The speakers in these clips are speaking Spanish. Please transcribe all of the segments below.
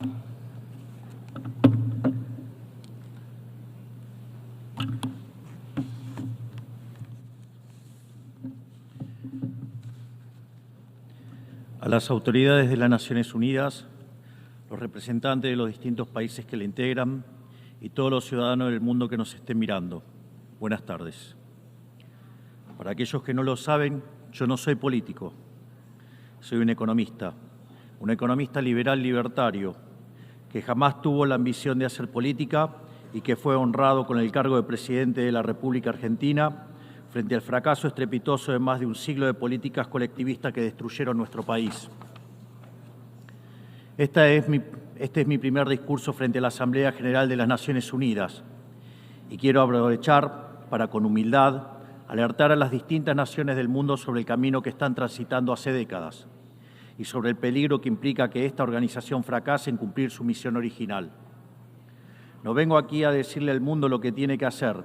A las autoridades de las Naciones Unidas, los representantes de los distintos países que la integran y todos los ciudadanos del mundo que nos estén mirando, buenas tardes. Para aquellos que no lo saben, yo no soy político, soy un economista liberal libertario, que jamás tuvo la ambición de hacer política y que fue honrado con el cargo de presidente de la República Argentina frente al fracaso estrepitoso de más de un siglo de políticas colectivistas que destruyeron nuestro país. Este es mi primer discurso frente a la Asamblea General de las Naciones Unidas y quiero aprovechar para, con humildad, alertar a las distintas naciones del mundo sobre el camino que están transitando hace décadas y sobre el peligro que implica que esta organización fracase en cumplir su misión original. No vengo aquí a decirle al mundo lo que tiene que hacer.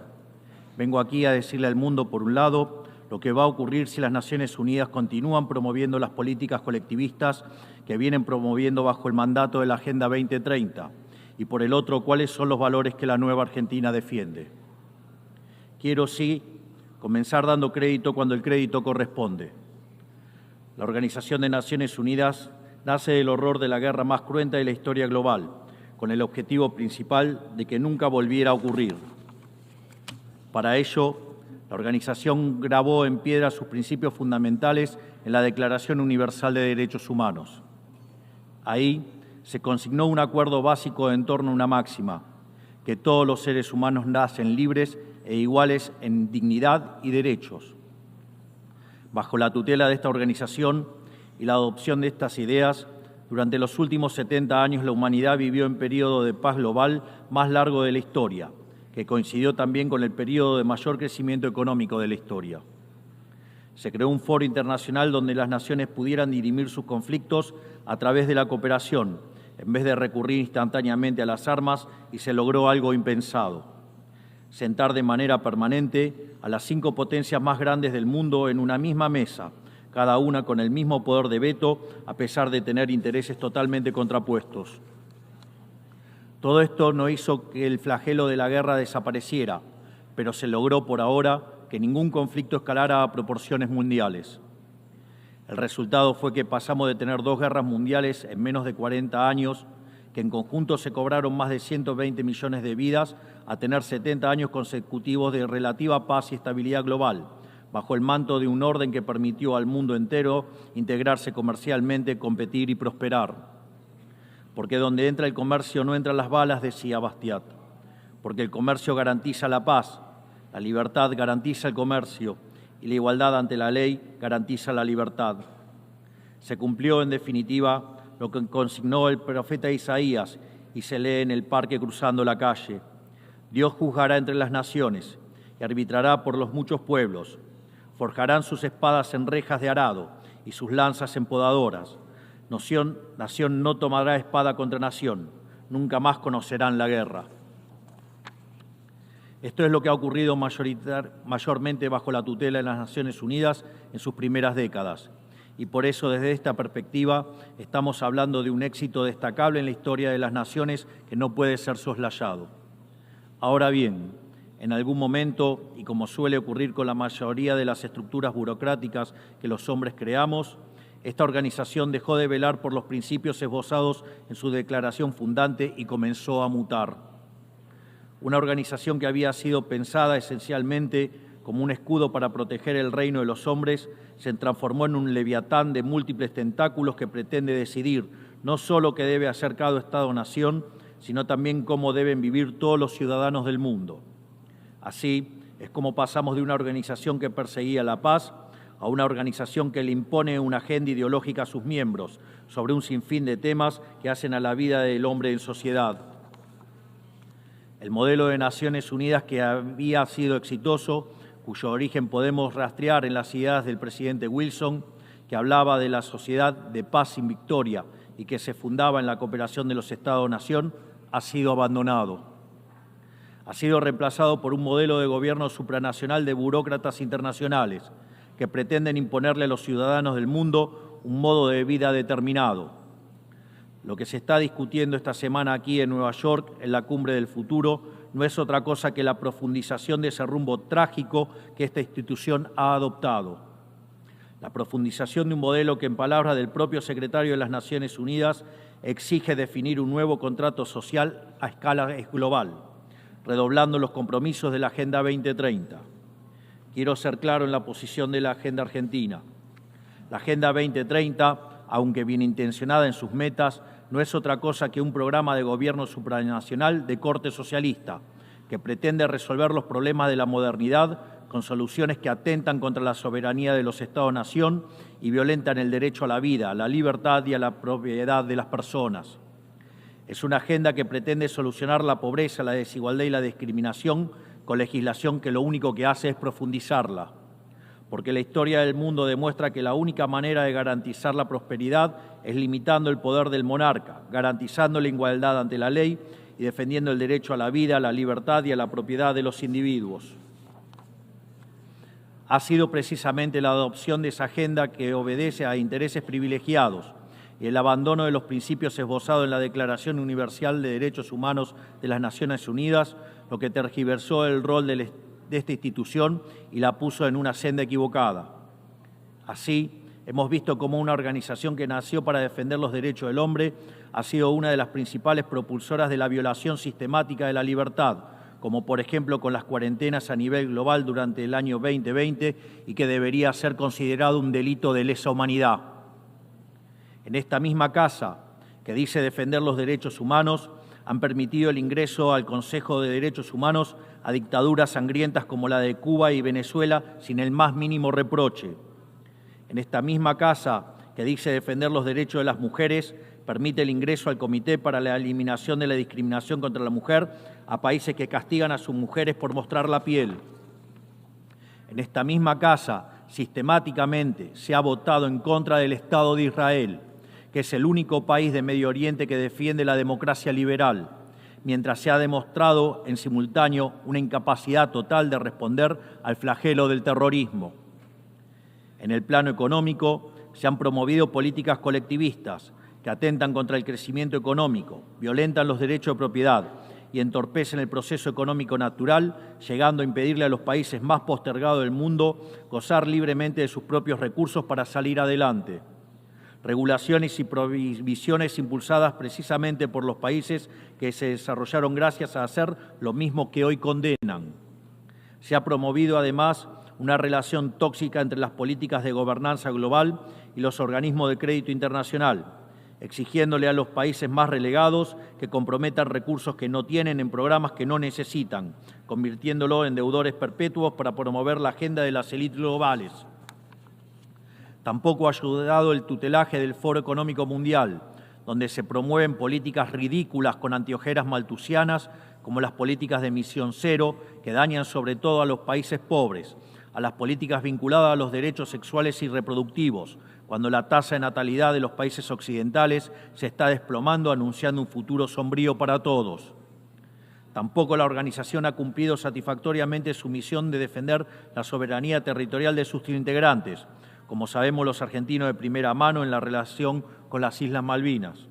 Vengo aquí a decirle al mundo, por un lado, lo que va a ocurrir si las Naciones Unidas continúan promoviendo las políticas colectivistas que vienen promoviendo bajo el mandato de la Agenda 2030, y por el otro, cuáles son los valores que la nueva Argentina defiende. Quiero, sí, comenzar dando crédito cuando el crédito corresponde. La Organización de Naciones Unidas nace del horror de la guerra más cruenta de la historia global, con el objetivo principal de que nunca volviera a ocurrir. Para ello, la organización grabó en piedra sus principios fundamentales en la Declaración Universal de Derechos Humanos. Ahí se consignó un acuerdo básico en torno a una máxima, que todos los seres humanos nacen libres e iguales en dignidad y derechos. Bajo la tutela de esta organización y la adopción de estas ideas, durante los últimos 70 años la humanidad vivió en periodo de paz global más largo de la historia, que coincidió también con el periodo de mayor crecimiento económico de la historia. Se creó un foro internacional donde las naciones pudieran dirimir sus conflictos a través de la cooperación, en vez de recurrir instantáneamente a las armas, y se logró algo impensado: sentar de manera permanente a las 5 potencias más grandes del mundo en una misma mesa, cada una con el mismo poder de veto, a pesar de tener intereses totalmente contrapuestos. Todo esto no hizo que el flagelo de la guerra desapareciera, pero se logró por ahora que ningún conflicto escalara a proporciones mundiales. El resultado fue que pasamos de tener 2 guerras mundiales en menos de 40 años, que en conjunto se cobraron más de 120 millones de vidas, a tener 70 años consecutivos de relativa paz y estabilidad global, bajo el manto de un orden que permitió al mundo entero integrarse comercialmente, competir y prosperar. Porque donde entra el comercio no entran las balas, decía Bastiat. Porque el comercio garantiza la paz, la libertad garantiza el comercio y la igualdad ante la ley garantiza la libertad. Se cumplió, en definitiva, lo que consignó el profeta Isaías y se lee en el parque cruzando la calle. Dios juzgará entre las naciones y arbitrará por los muchos pueblos. Forjarán sus espadas en rejas de arado y sus lanzas en podadoras. Nación no tomará espada contra nación, nunca más conocerán la guerra. Esto es lo que ha ocurrido mayormente bajo la tutela de las Naciones Unidas en sus primeras décadas. Y por eso, desde esta perspectiva, estamos hablando de un éxito destacable en la historia de las naciones que no puede ser soslayado. Ahora bien, en algún momento, y como suele ocurrir con la mayoría de las estructuras burocráticas que los hombres creamos, esta organización dejó de velar por los principios esbozados en su declaración fundante y comenzó a mutar. Una organización que había sido pensada esencialmente como un escudo para proteger el reino de los hombres se transformó en un leviatán de múltiples tentáculos que pretende decidir no solo qué debe hacer cada Estado-nación, sino también cómo deben vivir todos los ciudadanos del mundo. Así es como pasamos de una organización que perseguía la paz a una organización que le impone una agenda ideológica a sus miembros sobre un sinfín de temas que hacen a la vida del hombre en sociedad. El modelo de Naciones Unidas, que había sido exitoso, cuyo origen podemos rastrear en las ideas del presidente Wilson, que hablaba de la sociedad de paz sin victoria y que se fundaba en la cooperación de los Estados-nación, ha sido abandonado. Ha sido reemplazado por un modelo de gobierno supranacional de burócratas internacionales que pretenden imponerle a los ciudadanos del mundo un modo de vida determinado. Lo que se está discutiendo esta semana aquí en Nueva York, en la Cumbre del Futuro, no es otra cosa que la profundización de ese rumbo trágico que esta institución ha adoptado. La profundización de un modelo que, en palabras del propio secretario de las Naciones Unidas, exige definir un nuevo contrato social a escala global, redoblando los compromisos de la Agenda 2030. Quiero ser claro en la posición de la Agenda Argentina. La Agenda 2030, aunque bien intencionada en sus metas, no es otra cosa que un programa de gobierno supranacional de corte socialista que pretende resolver los problemas de la modernidad con soluciones que atentan contra la soberanía de los Estados-nación y violentan el derecho a la vida, a la libertad y a la propiedad de las personas. Es una agenda que pretende solucionar la pobreza, la desigualdad y la discriminación con legislación que lo único que hace es profundizarla. Porque la historia del mundo demuestra que la única manera de garantizar la prosperidad es limitando el poder del monarca, garantizando la igualdad ante la ley y defendiendo el derecho a la vida, a la libertad y a la propiedad de los individuos. Ha sido precisamente la adopción de esa agenda que obedece a intereses privilegiados y el abandono de los principios esbozados en la Declaración Universal de Derechos Humanos de las Naciones Unidas lo que tergiversó el rol de esta institución y la puso en una senda equivocada. Así, hemos visto cómo una organización que nació para defender los derechos del hombre ha sido una de las principales propulsoras de la violación sistemática de la libertad, como por ejemplo con las cuarentenas a nivel global durante el año 2020 y que debería ser considerado un delito de lesa humanidad. En esta misma casa, que dice defender los derechos humanos, han permitido el ingreso al Consejo de Derechos Humanos a dictaduras sangrientas como la de Cuba y Venezuela sin el más mínimo reproche. En esta misma casa, que dice defender los derechos de las mujeres, permite el ingreso al Comité para la Eliminación de la Discriminación contra la Mujer a países que castigan a sus mujeres por mostrar la piel. En esta misma casa, sistemáticamente, se ha votado en contra del Estado de Israel, que es el único país de Medio Oriente que defiende la democracia liberal, mientras se ha demostrado en simultáneo una incapacidad total de responder al flagelo del terrorismo. En el plano económico, se han promovido políticas colectivistas que atentan contra el crecimiento económico, violentan los derechos de propiedad y entorpecen el proceso económico natural, llegando a impedirle a los países más postergados del mundo gozar libremente de sus propios recursos para salir adelante. Regulaciones y prohibiciones impulsadas precisamente por los países que se desarrollaron gracias a hacer lo mismo que hoy condenan. Se ha promovido además una relación tóxica entre las políticas de gobernanza global y los organismos de crédito internacional, exigiéndole a los países más relegados que comprometan recursos que no tienen en programas que no necesitan, convirtiéndolo en deudores perpetuos para promover la agenda de las élites globales. Tampoco ha ayudado el tutelaje del Foro Económico Mundial, donde se promueven políticas ridículas con anteojeras maltusianas, como las políticas de emisión cero, que dañan sobre todo a los países pobres, a las políticas vinculadas a los derechos sexuales y reproductivos, cuando la tasa de natalidad de los países occidentales se está desplomando, anunciando un futuro sombrío para todos. Tampoco la organización ha cumplido satisfactoriamente su misión de defender la soberanía territorial de sus integrantes, como sabemos los argentinos de primera mano en la relación con las Islas Malvinas.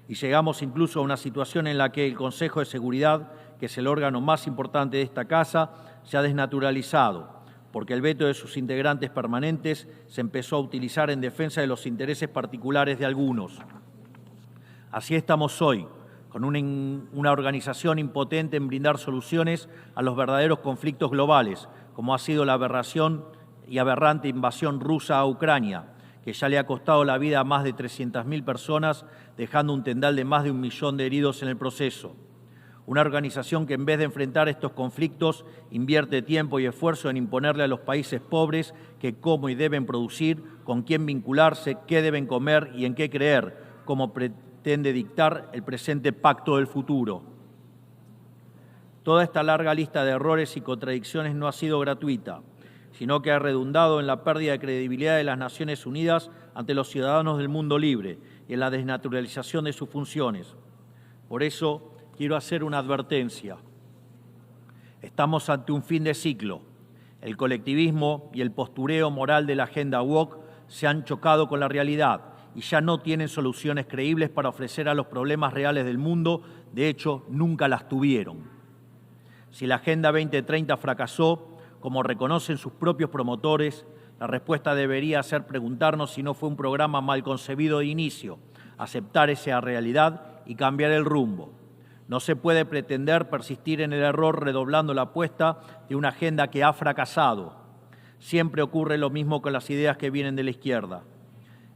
Y llegamos incluso a una situación en la que el Consejo de Seguridad, que es el órgano más importante de esta casa, se ha desnaturalizado, porque el veto de sus integrantes permanentes se empezó a utilizar en defensa de los intereses particulares de algunos. Así estamos hoy, con una organización impotente en brindar soluciones a los verdaderos conflictos globales, como ha sido la aberración y aberrante invasión rusa a Ucrania, que ya le ha costado la vida a más de 300.000 personas, dejando un tendal de más de 1 millón de heridos en el proceso. Una organización que en vez de enfrentar estos conflictos invierte tiempo y esfuerzo en imponerle a los países pobres qué, cómo y deben producir, con quién vincularse, qué deben comer y en qué creer, como pretende dictar el presente pacto del futuro. Toda esta larga lista de errores y contradicciones no ha sido gratuita, sino que ha redundado en la pérdida de credibilidad de las Naciones Unidas ante los ciudadanos del mundo libre y en la desnaturalización de sus funciones. Por eso, quiero hacer una advertencia. Estamos ante un fin de ciclo. El colectivismo y el postureo moral de la agenda woke se han chocado con la realidad y ya no tienen soluciones creíbles para ofrecer a los problemas reales del mundo. De hecho, nunca las tuvieron. Si la Agenda 2030 fracasó, como reconocen sus propios promotores, la respuesta debería ser preguntarnos si no fue un programa mal concebido de inicio, aceptar esa realidad y cambiar el rumbo. No se puede pretender persistir en el error redoblando la apuesta de una agenda que ha fracasado. Siempre ocurre lo mismo con las ideas que vienen de la izquierda.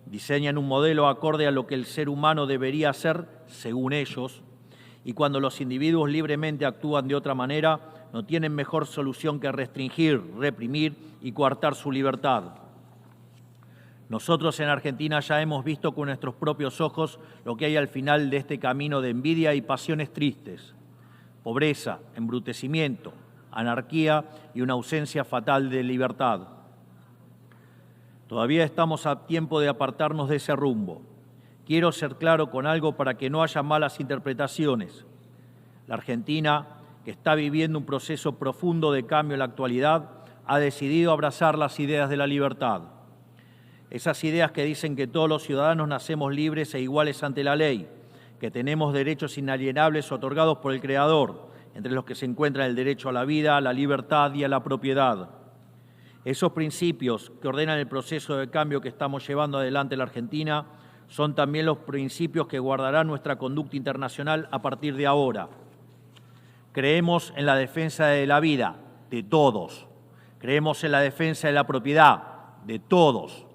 Diseñan un modelo acorde a lo que el ser humano debería hacer, según ellos, y cuando los individuos libremente actúan de otra manera, no tienen mejor solución que restringir, reprimir y coartar su libertad. Nosotros en Argentina ya hemos visto con nuestros propios ojos lo que hay al final de este camino de envidia y pasiones tristes. Pobreza, embrutecimiento, anarquía y una ausencia fatal de libertad. Todavía estamos a tiempo de apartarnos de ese rumbo. Quiero ser claro con algo para que no haya malas interpretaciones. La Argentina, que está viviendo un proceso profundo de cambio en la actualidad, ha decidido abrazar las ideas de la libertad. Esas ideas que dicen que todos los ciudadanos nacemos libres e iguales ante la ley, que tenemos derechos inalienables otorgados por el Creador, entre los que se encuentran el derecho a la vida, a la libertad y a la propiedad. Esos principios que ordenan el proceso de cambio que estamos llevando adelante en la Argentina son también los principios que guardarán nuestra conducta internacional a partir de ahora. Creemos en la defensa de la vida, de todos. Creemos en la defensa de la propiedad, de todos.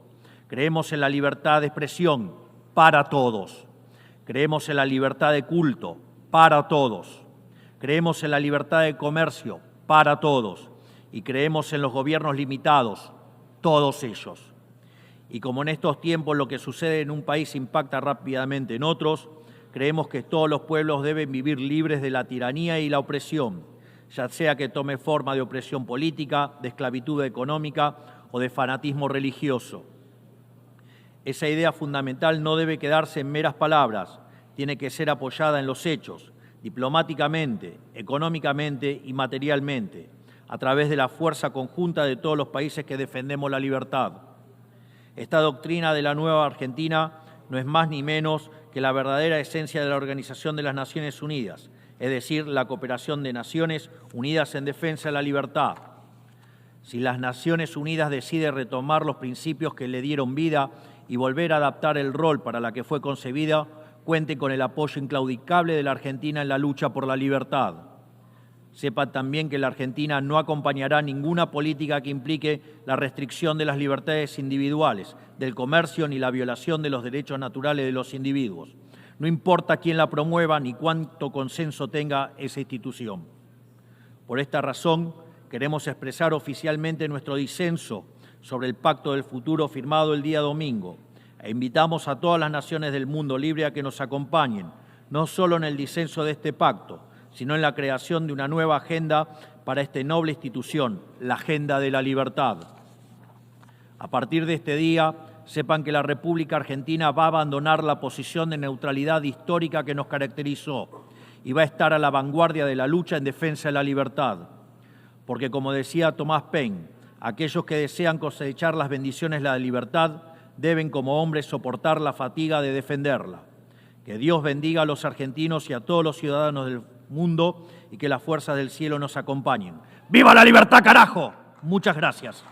Creemos en la libertad de expresión, para todos. Creemos en la libertad de culto, para todos. Creemos en la libertad de comercio, para todos. Y creemos en los gobiernos limitados, todos ellos. Y como en estos tiempos lo que sucede en un país impacta rápidamente en otros, creemos que todos los pueblos deben vivir libres de la tiranía y la opresión, ya sea que tome forma de opresión política, de esclavitud económica o de fanatismo religioso. Esa idea fundamental no debe quedarse en meras palabras, tiene que ser apoyada en los hechos, diplomáticamente, económicamente y materialmente, a través de la fuerza conjunta de todos los países que defendemos la libertad. Esta doctrina de la nueva Argentina no es más ni menos que la verdadera esencia de la Organización de las Naciones Unidas, es decir, la cooperación de naciones unidas en defensa de la libertad. Si las Naciones Unidas deciden retomar los principios que le dieron vida y volver a adaptar el rol para la que fue concebida, cuente con el apoyo inclaudicable de la Argentina en la lucha por la libertad. Sepan también que la Argentina no acompañará ninguna política que implique la restricción de las libertades individuales, del comercio ni la violación de los derechos naturales de los individuos. No importa quién la promueva ni cuánto consenso tenga esa institución. Por esta razón, queremos expresar oficialmente nuestro disenso sobre el Pacto del Futuro firmado el día domingo e invitamos a todas las naciones del mundo libre a que nos acompañen, no solo en el disenso de este pacto, sino en la creación de una nueva agenda para esta noble institución, la Agenda de la Libertad. A partir de este día, sepan que la República Argentina va a abandonar la posición de neutralidad histórica que nos caracterizó y va a estar a la vanguardia de la lucha en defensa de la libertad. Porque, como decía Thomas Paine, aquellos que desean cosechar las bendiciones de la libertad deben como hombres soportar la fatiga de defenderla. Que Dios bendiga a los argentinos y a todos los ciudadanos del mundo y que las fuerzas del cielo nos acompañen. ¡Viva la libertad, carajo! Muchas gracias.